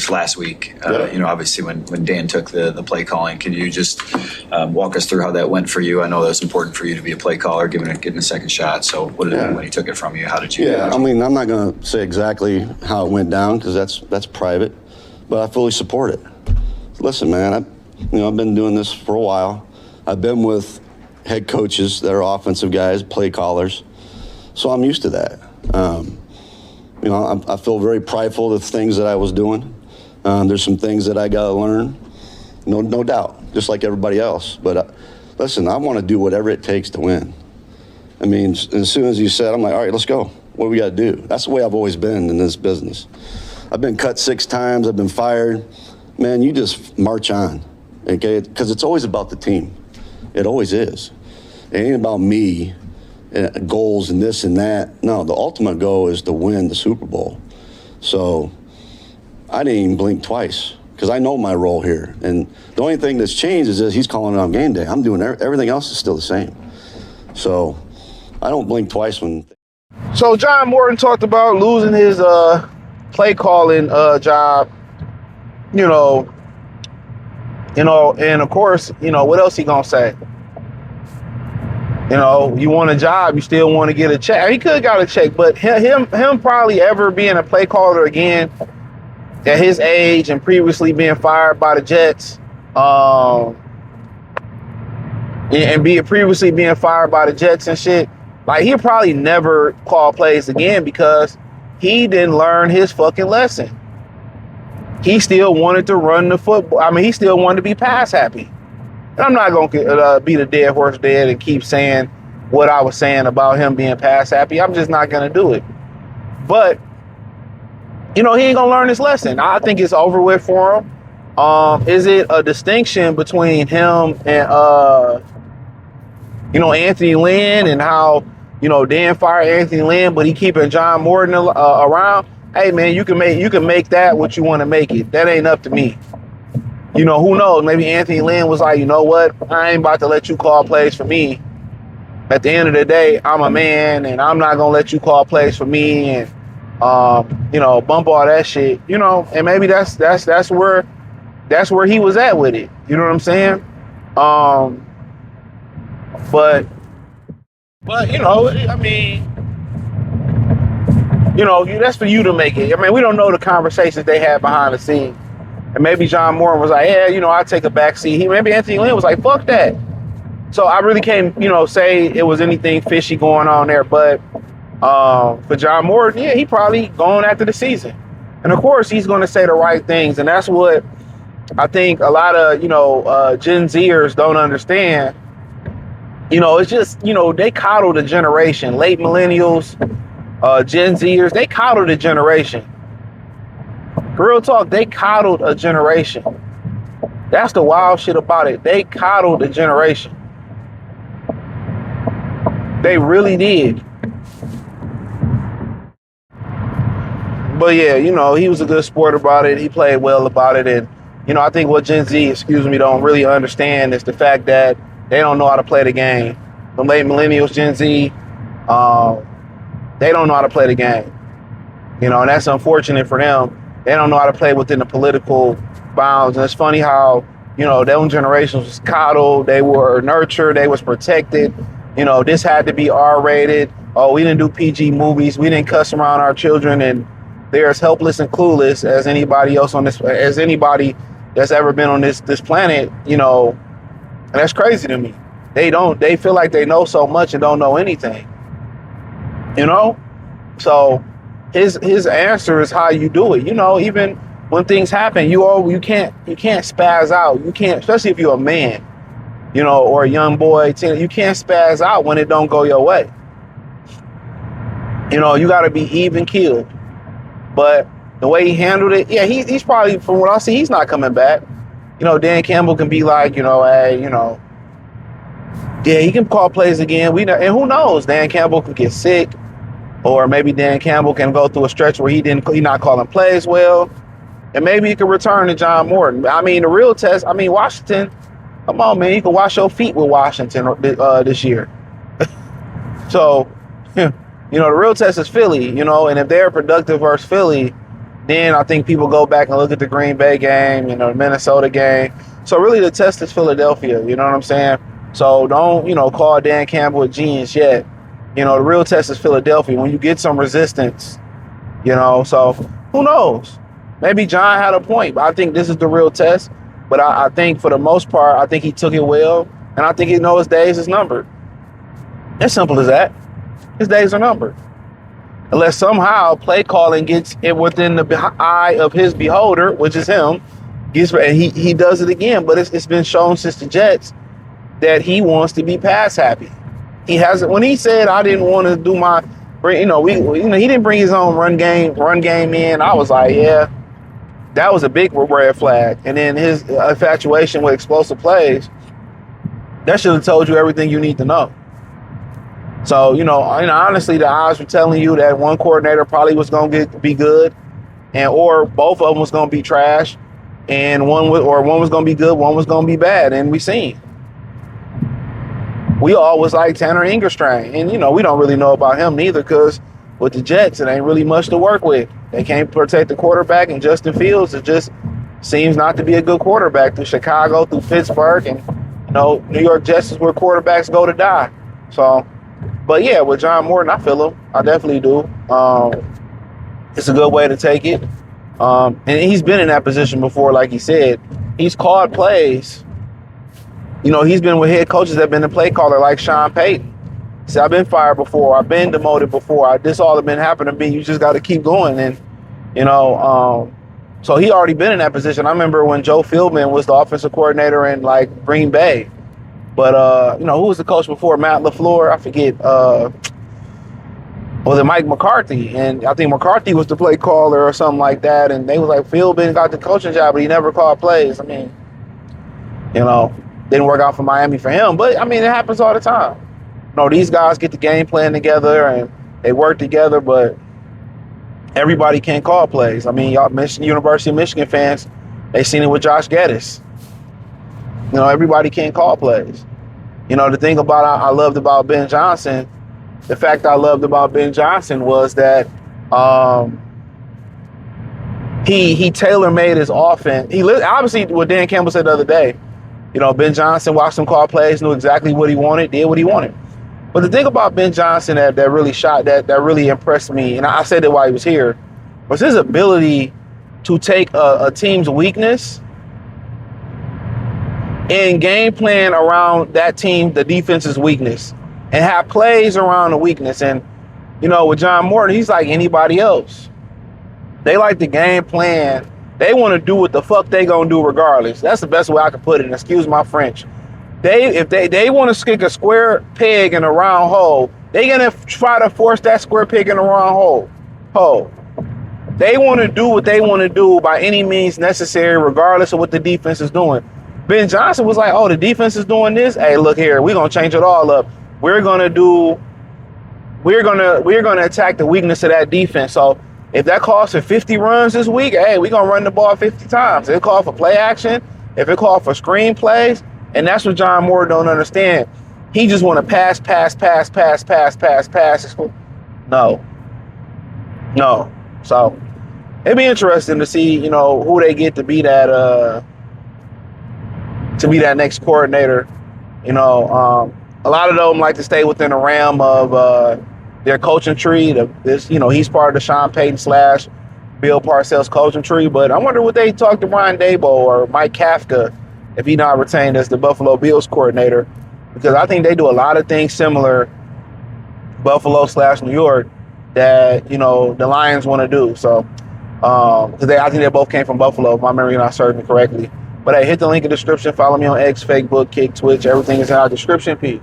just last week. Obviously when Dan took the play calling, can you just walk us through how that went for you? I know that was important for you to be a play caller, getting a second shot. So when he took it from you, how did you? Yeah, I mean, I'm not going to say exactly how it went down because that's private, but I fully support it. Listen, man, I've been doing this for a while. I've been with head coaches that are offensive guys, play callers, so I'm used to that. I feel very prideful of the things that I was doing. There's some things that I got to learn, no doubt, just like everybody else. But listen, I want to do whatever it takes to win. I mean, as soon as you said, I'm like, all right, let's go. What do we got to do? That's the way I've always been in this business. I've been cut 6 times. I've been fired. Man, you just march on, okay? Because it's always about the team. It always is. It ain't about me and goals and this and that. No, the ultimate goal is to win the Super Bowl. So I didn't even blink twice because I know my role here. And the only thing that's changed is that he's calling it on game day. I'm doing everything else is still the same. So I don't blink twice when. So John Morton talked about losing his play calling job. And of course, what else he gonna say? You want a job, you still want to get a check. He could have got a check, but him probably ever being a play caller again at his age and previously being fired by the Jets, previously being fired by the Jets and shit, like he'll probably never call plays again because he didn't learn his fucking lesson. He still wanted to run the football. I mean, he still wanted to be pass happy. And I'm not going to beat a dead horse dead and keep saying what I was saying about him being pass happy. I'm just not going to do it. But, he ain't going to learn his lesson. I think it's over with for him. Is it a distinction between him and, Anthony Lynn and how, Dan fired Anthony Lynn, but he keeping John Morton around? Hey, man, you can make that what you want to make it. That ain't up to me. Who knows? Maybe Anthony Lynn was like, you know what? I ain't about to let you call plays for me. At the end of the day, I'm a man, and I'm not going to let you call plays for me and, bump all that shit, and maybe that's where he was at with it. You know what I'm saying? But that's for you to make it. I mean, we don't know the conversations they had behind the scenes. And maybe John Morton was like, yeah, I'll take a back seat. Maybe Anthony Lynn was like, fuck that. So I really can't, say it was anything fishy going on there. But for John Morton, yeah, he probably going after the season. And of course, he's going to say the right things. And that's what I think a lot of, Gen Zers don't understand. It's just, they coddled a generation. Late millennials, Gen Zers, they coddled a generation. Real talk, they coddled a generation. That's the wild shit about it. They coddled a generation. They really did. But yeah, he was a good sport about it. He played well about it. And, I think what Gen Z, don't really understand is the fact that they don't know how to play the game. The late millennials, Gen Z, they don't know how to play the game. And that's unfortunate for them. They don't know how to play within the political bounds. And it's funny how, their generations was coddled. They were nurtured. They was protected. This had to be R-rated. Oh, we didn't do PG movies. We didn't cuss around our children. And they're as helpless and clueless as anybody else as anybody that's ever been on this planet, and that's crazy to me. They feel like they know so much and don't know anything, So his answer is how you do it. Even when things happen, you can't spaz out. You can't, especially if you're a man, or a young boy, you can't spaz out when it don't go your way. You got to be even keeled. But the way he handled it, yeah, he's probably, from what I see, he's not coming back. Dan Campbell can be like, hey, yeah, he can call plays again. And who knows? Dan Campbell could get sick. Or maybe Dan Campbell can go through a stretch where he's not calling plays well. And maybe he can return to John Morton. I mean, the real test, Washington, come on, man, you can wash your feet with Washington this year. So, the real test is Philly, and if they're productive versus Philly, Then I think people go back and look at the Green Bay game, the Minnesota game. So really the test is Philadelphia, you know what I'm saying? So don't, call Dan Campbell a genius yet. The real test is Philadelphia. When you get some resistance, so who knows? Maybe John had a point, but I think this is the real test. But I think for the most part, I think he took it well. And I think he knows his days is numbered. As simple as that. His days are numbered. Unless somehow play calling gets it within the eye of his beholder, which is him, and he does it again. But it's been shown since the Jets that he wants to be pass happy. He hasn't. When he said I didn't want to do my, he didn't bring his own run game in. I was like, yeah, that was a big red flag. And then his infatuation with explosive plays, that should have told you everything you need to know. So, honestly, the odds were telling you that one coordinator probably was going to be good, or both of them was going to be trash, and one was going to be good, one was going to be bad, and we seen. We all was like Tanner Ingerstrain, and we don't really know about him neither, because with the Jets, it ain't really much to work with. They can't protect the quarterback, and Justin Fields, it just seems not to be a good quarterback through Chicago, through Pittsburgh, and New York Jets is where quarterbacks go to die. So. But yeah, with John Morton, I feel him. I definitely do. It's a good way to take it. And he's been in that position before, like he said. He's called plays. He's been with head coaches that have been the play caller, like Sean Payton. See, I've been fired before. I've been demoted before. This all have been happening to me. You just got to keep going. And, so he already been in that position. I remember when Joe Philbin was the offensive coordinator in, Green Bay. But, who was the coach before Matt LaFleur? I forget. Was it Mike McCarthy? And I think McCarthy was the play caller or something like that. And they was like, Philbin got the coaching job, but he never called plays. I mean, didn't work out for Miami for him. But, it happens all the time. These guys get the game plan together and they work together, but everybody can't call plays. Y'all mentioned University of Michigan fans. They seen it with Josh Geddes. Everybody can't call plays. The thing I loved about Ben Johnson, the fact I loved about Ben Johnson was that he tailor-made his offense. Obviously, what Dan Campbell said the other day, Ben Johnson watched him call plays, knew exactly what he wanted, did what he wanted. But the thing about Ben Johnson that really that really impressed me, and I said it while he was here, was his ability to take a team's weakness and game plan around that team, the defense's weakness, and have plays around the weakness. And, with John Morton, he's like anybody else. They like the game plan. They want to do what the fuck they gonna do regardless. That's the best way I could put it, and excuse my French. If they want to stick a square peg in a round hole, they gonna try to force that square peg in a round hole. They want to do what they want to do by any means necessary, regardless of what the defense is doing. Ben Johnson was like, oh, the defense is doing this. Hey, look here, we're gonna change it all up. We're gonna attack the weakness of that defense. So if that calls for 50 runs this week, hey, we're gonna run the ball 50 times. If it calls for play action, if it calls for screen plays, and that's what John Moore don't understand. He just want to pass. No. So it'd be interesting to see, who they get to be that next coordinator. A lot of them like to stay within the realm of their coaching tree. He's part of the Sean Payton / Bill Parcells coaching tree. But I wonder would they talk to Brian Daboll or Mike Kafka if he not retained as the Buffalo Bills coordinator, because I think they do a lot of things similar, Buffalo / New York, that the Lions want to do. So because I think they both came from Buffalo, if my memory not serves me correctly. But hey, hit the link in the description. Follow me on X, Facebook, Kick, Twitch. Everything is in our description. Peace.